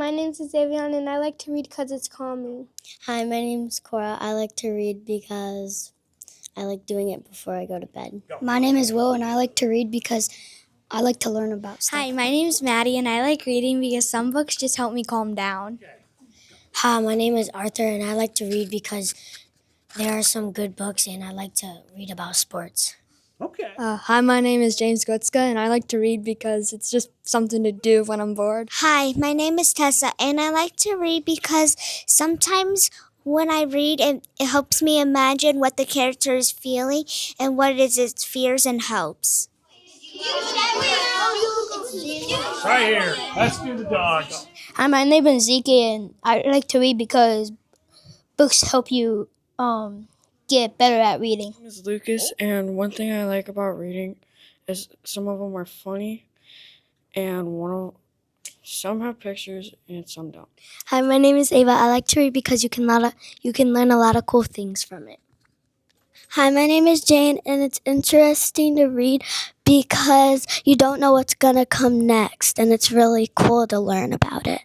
my name's Xavion, and I like to read because it's calming. Hi, my name's Cora. I like to read because I like doing it before I go to bed. My name is Will, and I like to read because I like to learn about stuff. Hi, my name's Maddie, and I like reading because some books just help me calm down. Hi, my name is Arthur, and I like to read because there are some good books, and I like to read about sports. Okay. Hi, my name is James Gutska, and I like to read because it's just something to do when I'm bored. Hi, my name is Tessa, and I like to read because sometimes when I read, it helps me imagine what the character is feeling and what is its fears and hopes. Right here. Let's do the dogs. Hi, my name is Zeke, and I like to read because books help you get better at reading. My name is Lucas, and one thing I like about reading is some of them are funny, and some have pictures and some don't. Hi, my name is Ava. I like to read because you can learn a lot of cool things from it. Hi, my name is Jane, and it's interesting to read because you don't know what's gonna come next, and it's really cool to learn about it.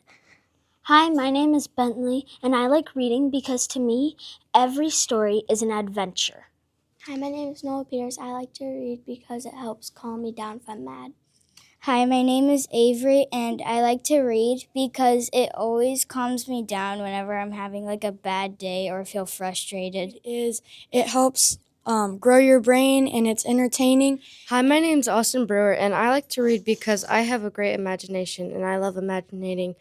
Hi, my name is Bentley, and I like reading because to me, every story is an adventure. Hi, my name is Noah Peters. I like to read because it helps calm me down if I'm mad. Hi, my name is Avery, and I like to read because it always calms me down whenever I'm having like a bad day or feel frustrated. It helps grow your brain, and it's entertaining. Hi, my name's Austin Brewer, and I like to read because I have a great imagination, and I love imagining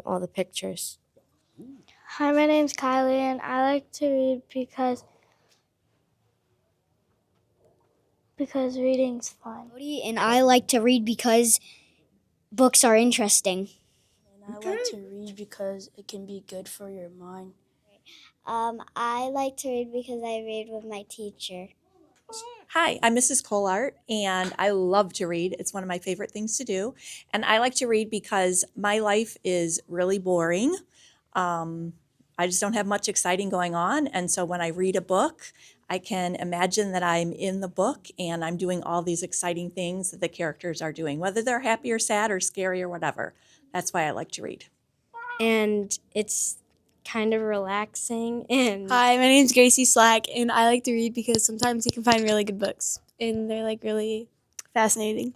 all the pictures. Hi, my name's Kylie, and I like to read because reading's fun. And I like to read because books are interesting. And I like to read because it can be good for your mind. I like to read because I read with my teacher. Hi, I'm Mrs. Colart, and I love to read. It's one of my favorite things to do. And I like to read because my life is really boring. I just don't have much exciting going on. And so when I read a book, I can imagine that I'm in the book and I'm doing all these exciting things that the characters are doing, whether they're happy or sad or scary or whatever. That's why I like to read. And it's kind of relaxing. And Hi, my name's Gracie Slack, and I like to read because sometimes you can find really good books, and they're like really fascinating.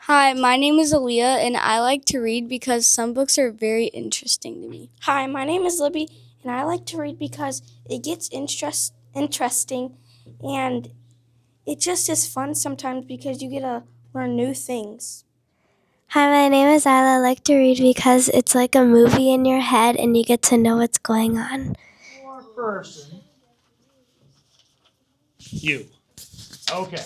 Hi, my name is Aaliyah, and I like to read because some books are very interesting to me. Hi, my name is Libby, and I like to read because it gets interesting, and it just is fun sometimes because you get to learn new things. Hi, my name is Isla. I like to read because it's like a movie in your head and you get to know what's going on. Person. You. Okay.